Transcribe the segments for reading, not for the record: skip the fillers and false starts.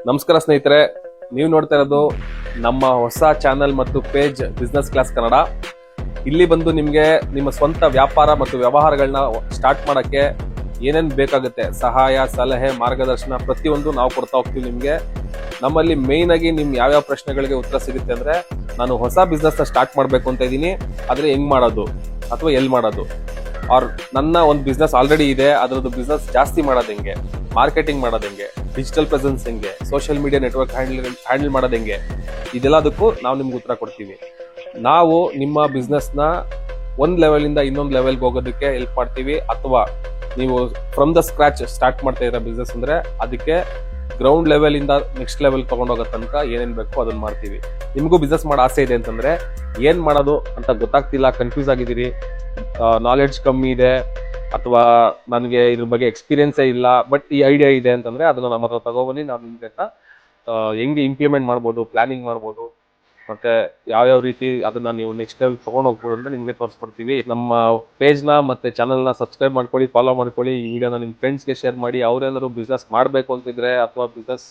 ನಮಸ್ಕಾರ ಸ್ನೇಹಿತರೆ, ನೀವು ನೋಡ್ತಾ ಇರೋದು ನಮ್ಮ ಹೊಸ ಚಾನೆಲ್ ಮತ್ತು ಪೇಜ್ ಬಿಸ್ನೆಸ್ ಕ್ಲಾಸ್ ಕನ್ನಡ. ಇಲ್ಲಿ ಬಂದು ನಿಮಗೆ ನಿಮ್ಮ ಸ್ವಂತ ವ್ಯಾಪಾರ ಮತ್ತು ವ್ಯವಹಾರಗಳನ್ನ ಸ್ಟಾರ್ಟ್ ಮಾಡೋಕ್ಕೆ ಏನೇನು ಬೇಕಾಗುತ್ತೆ, ಸಹಾಯ, ಸಲಹೆ, ಮಾರ್ಗದರ್ಶನ ಪ್ರತಿಯೊಂದು ನಾವು ಕೊಡ್ತಾ ಹೋಗ್ತೀವಿ ನಿಮಗೆ. ನಮ್ಮಲ್ಲಿ ಮೇಯ್ನ್ ಆಗಿ ನಿಮ್ ಯಾವ್ಯಾವ ಪ್ರಶ್ನೆಗಳಿಗೆ ಉತ್ತರ ಸಿಗುತ್ತೆ ಅಂದ್ರೆ, ನಾನು ಹೊಸ ಬಿಸ್ನೆಸ್ನ ಸ್ಟಾರ್ಟ್ ಮಾಡಬೇಕು ಅಂತ ಇದ್ದೀನಿ, ಆದರೆ ಹೆಂಗ್ ಮಾಡೋದು ಅಥವಾ ಎಲ್ಲಿ ಮಾಡೋದು, ಆರ್ ನನ್ನ ಒಂದು ಬಿಸ್ನೆಸ್ ಆಲ್ರೆಡಿ ಇದೆ, ಅದರದ್ದು ಬಿಸ್ನೆಸ್ ಜಾಸ್ತಿ ಮಾಡೋದು ಹೆಂಗೆ, ಮಾರ್ಕೆಟಿಂಗ್ ಮಾಡೋದು ಹೆಂಗೆ, ಡಿಜಿಟಲ್ ಪ್ರೆಸೆನ್ಸ್ ಹೆಂಗೆ, ಸೋಷಿಯಲ್ ಮೀಡಿಯಾ ನೆಟ್ವರ್ಕ್ ಹ್ಯಾಂಡಲ್ ಮಾಡೋದು ಹೆಂಗೆ, ಇದೆಲ್ಲದಕ್ಕೂ ನಾವು ನಿಮ್ಗೆ ಉತ್ತರ ಕೊಡ್ತೀವಿ. ನಾವು ನಿಮ್ಮ ಬಿಸ್ನೆಸ್ನ ಒಂದು ಲೆವೆಲಿಂದ ಇನ್ನೊಂದು ಲೆವೆಲ್ಗೆ ಹೋಗೋದಕ್ಕೆ ಹೆಲ್ಪ್ ಮಾಡ್ತೀವಿ. ಅಥವಾ ನೀವು ಫ್ರಮ್ ದ ಸ್ಕ್ರಾಚ್ ಸ್ಟಾರ್ಟ್ ಮಾಡ್ತಾ ಇರೋ ಬಿಸ್ನೆಸ್ ಅಂದ್ರೆ ಅದಕ್ಕೆ ಗ್ರೌಂಡ್ ಲೆವೆಲ್ ಇಂದ ನೆಕ್ಸ್ಟ್ ಲೆವೆಲ್ ತಗೊಂಡೋಗೋ ತನಕ ಏನೇನ್ ಬೇಕು ಅದನ್ನ ಮಾಡ್ತೀವಿ. ನಿಮಗೂ ಬಿಸ್ನೆಸ್ ಮಾಡೋ ಆಸೆ ಇದೆ ಅಂತಂದ್ರೆ ಏನ್ ಮಾಡೋದು ಅಂತ ಗೊತ್ತಾಗ್ತಿಲ್ಲ, ಕನ್ಫ್ಯೂಸ್ ಆಗಿದ್ದೀರಿ, ನಾಲೆಡ್ಜ್ ಕಮ್ಮಿ ಇದೆ, ಅಥವಾ ನನಗೆ ಇದ್ರ ಬಗ್ಗೆ ಎಕ್ಸ್ಪೀರಿಯನ್ಸೇ ಇಲ್ಲ, ಬಟ್ ಈ ಐಡಿಯಾ ಇದೆ ಅಂತಂದ್ರೆ ಅದನ್ನ ನಮ್ಮ ಹತ್ರ ತಗೊಬನ್ನಿ. ನಾವು ನಿಮ್ಗೆ ಹೆಂಗೆ ಇಂಪ್ಲಿಮೆಂಟ್ ಮಾಡ್ಬೋದು, ಪ್ಲಾನಿಂಗ್ ಮಾಡ್ಬೋದು, ಮತ್ತೆ ಯಾವ್ಯಾವ ರೀತಿ ಅದನ್ನ ನೀವು ನೆಕ್ಸ್ಟ್ ಲೆವೆಲ್ ತಗೊಂಡು ಹೋಗ್ಬೋದು ಅಂತ ನಿಮ್ಗೆ ತೋರಿಸ್ಕೊಡ್ತೀವಿ. ನಮ್ಮ ಪೇಜ್ನ ಮತ್ತೆ ಚಾನಲ್ನ ಸಬ್ಸ್ಕ್ರೈಬ್ ಮಾಡ್ಕೊಳ್ಳಿ, ಫಾಲೋ ಮಾಡ್ಕೊಳ್ಳಿ. ಈ ವಿಡಿಯೋನ ನಿಮ್ಮ ಫ್ರೆಂಡ್ಸ್ಗೆ ಶೇರ್ ಮಾಡಿ. ಅವ್ರೇನಾದ್ರು ಬಿಸ್ನೆಸ್ ಮಾಡಬೇಕು ಅಂತಿದ್ರೆ, ಅಥವಾ ಬಿಸ್ನೆಸ್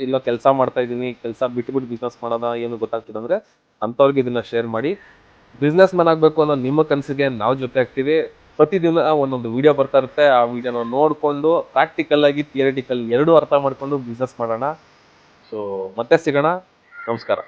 ಇಲ್ಲ ಕೆಲಸ ಮಾಡ್ತಾ ಇದ್ದೀನಿ, ಕೆಲಸ ಬಿಟ್ಬಿಟ್ಟು ಬಿಸ್ನೆಸ್ ಮಾಡೋದ ಏನು ಗೊತ್ತಾಗ್ತದೆ ಅಂದ್ರೆ ಅಂಥವ್ರಿಗೆ ಇದನ್ನ ಶೇರ್ ಮಾಡಿ. ಬಿಸ್ನೆಸ್ ಮ್ಯಾನ್ ಆಗಬೇಕು ಅನ್ನೋ ನಿಮ್ಮ ಕನಸಿಗೆ ನಾವು ಜೊತೆ ಆಗ್ತೀವಿ. ಪ್ರತಿದಿನ ಒಂದೊಂದು ವಿಡಿಯೋ ಬರ್ತಾ ಇರುತ್ತೆ. ಆ ವಿಡಿಯೋನ ನೋಡಿಕೊಂಡು ಪ್ರಾಕ್ಟಿಕಲ್ ಆಗಿ ಥಿಯರಿಟಿಕಲ್ ಎರಡೂ ಅರ್ಥ ಮಾಡ್ಕೊಂಡು ಬಿಸ್ನೆಸ್ ಮಾಡೋಣ. ಸೊ ಮತ್ತೆ ಸಿಗೋಣ. ನಮಸ್ಕಾರ.